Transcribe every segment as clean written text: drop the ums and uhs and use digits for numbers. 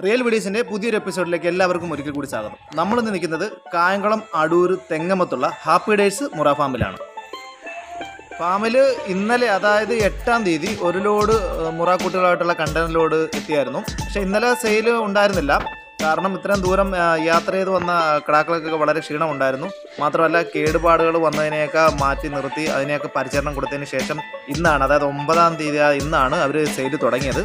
Real വീഡിയോസിൻ്റെ പുതിയൊരു എപ്പിസോഡിലേക്ക് എല്ലാവർക്കും ഒരിക്കൽ കൂടി സ്വാഗതം. നമ്മളിന്ന് നിൽക്കുന്നത് കായംകുളം അടൂർ തെങ്ങമത്തുള്ള ഹാപ്പി ഡേയ്സ് മുറ ഫാമിലാണ്. ഫാമിൽ ഇന്നലെ അതായത് 8-ാം തീയതി ഒരു ലോഡ് മുറ കുട്ടികളായിട്ടുള്ള കണ്ടെയ്നർ ലോഡ് എത്തിയായിരുന്നു. പക്ഷേ ഇന്നലെ സെയിൽ ഉണ്ടായിരുന്നില്ല. കാരണം ഇത്രയും ദൂരം യാത്ര ചെയ്ത് വന്ന കിടാക്കൾക്കൊക്കെ വളരെ ക്ഷീണമുണ്ടായിരുന്നു. മാത്രമല്ല കേടുപാടുകൾ വന്നതിനെയൊക്കെ മാറ്റി നിർത്തി അതിനെയൊക്കെ പരിചരണം കൊടുത്തതിന് ശേഷം ഇന്നാണ്, അതായത് 9-ാം തീയതി ഇന്നാണ് അവർ സെയിൽ തുടങ്ങിയത്.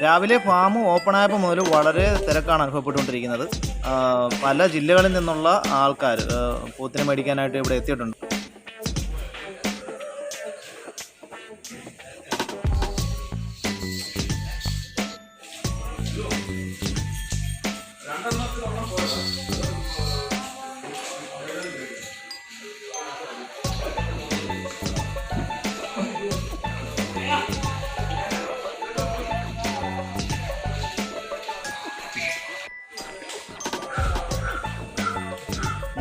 രാവിലെ ഫാം ഓപ്പണായപ്പോൾ മുതൽ വളരെ തിരക്കാണ് അനുഭവപ്പെട്ടുകൊണ്ടിരിക്കുന്നത്. പല ജില്ലകളിൽ നിന്നുള്ള ആൾക്കാർ പോത്തിനെ മേടിക്കാനായിട്ട് ഇവിടെ എത്തിയിട്ടുണ്ട്.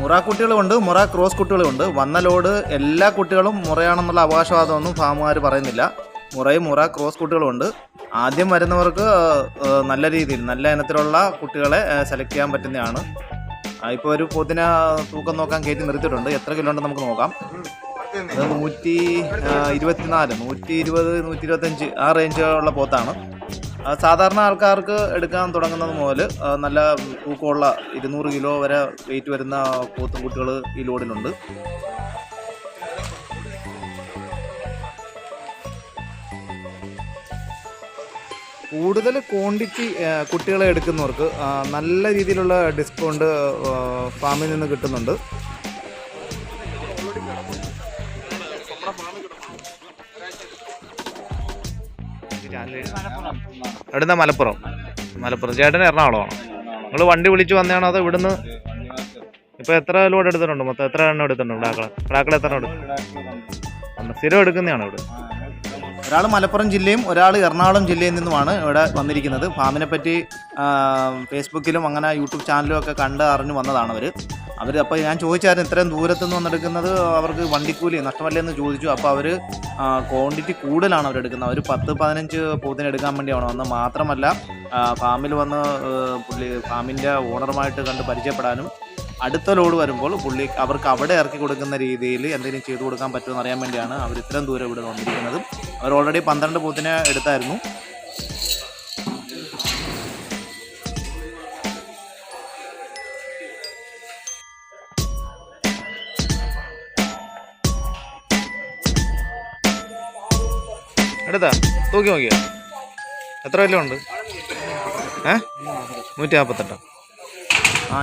മുറ കുട്ടികളുമുണ്ട്, മുറ ക്രോസ് കുട്ടികളുമുണ്ട്. വന്ന ലോഡ് എല്ലാ കുട്ടികളും മുറയാണെന്നുള്ള അവകാശവാദമൊന്നും ഫാമുകാർ പറയുന്നില്ല. മുറയും മുറ ക്രോസ് കുട്ടികളുമുണ്ട്. ആദ്യം വരുന്നവർക്ക് നല്ല രീതിയിൽ നല്ല ഇനത്തിലുള്ള കുട്ടികളെ സെലക്ട് ചെയ്യാൻ പറ്റുന്നതാണ്. ഇപ്പോൾ ഒരു പോത്തിനെ തൂക്കം നോക്കാൻ കയറ്റി നിർത്തിയിട്ടുണ്ട്. എത്ര കിലോ ഉണ്ടെന്ന് നമുക്ക് നോക്കാം. അത് 124, 120, 125 ആ റേഞ്ചുള്ള പോത്താണ്. സാധാരണ ആൾക്കാർക്ക് എടുക്കാൻ തുടങ്ങുന്നത് മുതൽ നല്ല തൂക്കമുള്ള 200 കിലോ വരെ വെയിറ്റ് വരുന്ന പോത്തും കുട്ടികൾ ഈ ലോഡിലുണ്ട്. കൂടുതൽ ക്വാണ്ടിറ്റി കുട്ടികളെ എടുക്കുന്നവർക്ക് നല്ല രീതിയിലുള്ള ഡിസ്കൗണ്ട് ഫാമിൽ നിന്ന് കിട്ടുന്നുണ്ട്. എവിടുന്ന? മലപ്പുറം. ചേട്ടൻ എറണാകുളമാണോ? നിങ്ങൾ വണ്ടി വിളിച്ച് വന്നതാണോ അതോ ഇവിടുന്ന്? ഇപ്പോൾ എത്ര ലോഡ് എടുത്തിട്ടുണ്ട്? മൊത്തം എത്ര എണ്ണം എടുത്തിട്ടുണ്ട്? കിടാക്കൾ എത്ര എടുക്കും? സ്ഥിരം എടുക്കുന്നതാണോ ഇവിടെ? ഒരാൾ മലപ്പുറം ജില്ലയും ഒരാൾ എറണാകുളം ജില്ലയിൽ നിന്നുമാണ് ഇവിടെ വന്നിരിക്കുന്നത്. ഫാമിനെ പറ്റി ഫേസ്ബുക്കിലും അങ്ങനെ യൂട്യൂബ് ചാനലും ഒക്കെ കണ്ട് അറിഞ്ഞു വന്നതാണ് അവർ. അപ്പോൾ ഞാൻ ചോദിച്ചായിരുന്നു ഇത്രയും ദൂരത്തുനിന്ന് വന്നെടുക്കുന്നത് അവർക്ക് വണ്ടിക്കൂലി നഷ്ടമല്ലേ എന്ന് ചോദിച്ചു. അപ്പോൾ അവർ ക്വാണ്ടിറ്റി കൂടുതലാണ് അവരെടുക്കുന്നത്. അവർ 10-15 പോത്തിനെ എടുക്കാൻ വേണ്ടിയാണ് വന്നത്. മാത്രമല്ല ഫാമിൽ വന്ന് ഫാമിൻ്റെ ഓണറുമായിട്ട് കണ്ട് പരിചയപ്പെടാനും അടുത്ത ലോഡ് വരുമ്പോൾ അവർക്ക് അവിടെ ഇറക്കി കൊടുക്കുന്ന രീതിയിൽ എന്തെങ്കിലും ചെയ്തു കൊടുക്കാൻ പറ്റുമെന്ന് അറിയാൻ വേണ്ടിയാണ് അവർ ഇത്രയും ദൂരം ഇവിടെ വന്നിരിക്കുന്നത്. അവർ ഓൾറെഡി 12 പോത്തിനെ എടുത്തായിരുന്നു. എടുത്താ തൂക്കി നോക്കിയോ? എത്ര കിലോ ഉണ്ട്? 148.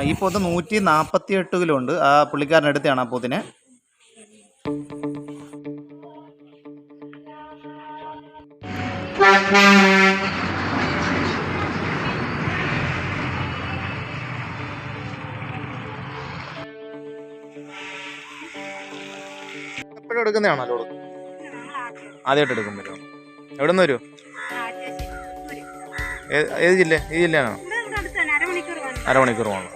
ഈ പോത്ത് 148 കിലോ ഉണ്ട്. ആ പുള്ളിക്കാരനെടുത്താണ് ആ പോത്തിനെ. എപ്പോഴും എടുക്കുന്നതാണോ ലോഡ്? ആദ്യമായിട്ട് എടുക്കുമ്പോഴോ? എവിടെ നിന്ന് വരുമോ? ഏത് ജില്ല? ഈ ജില്ലയാണോ? അരമണിക്കൂർ വേണം.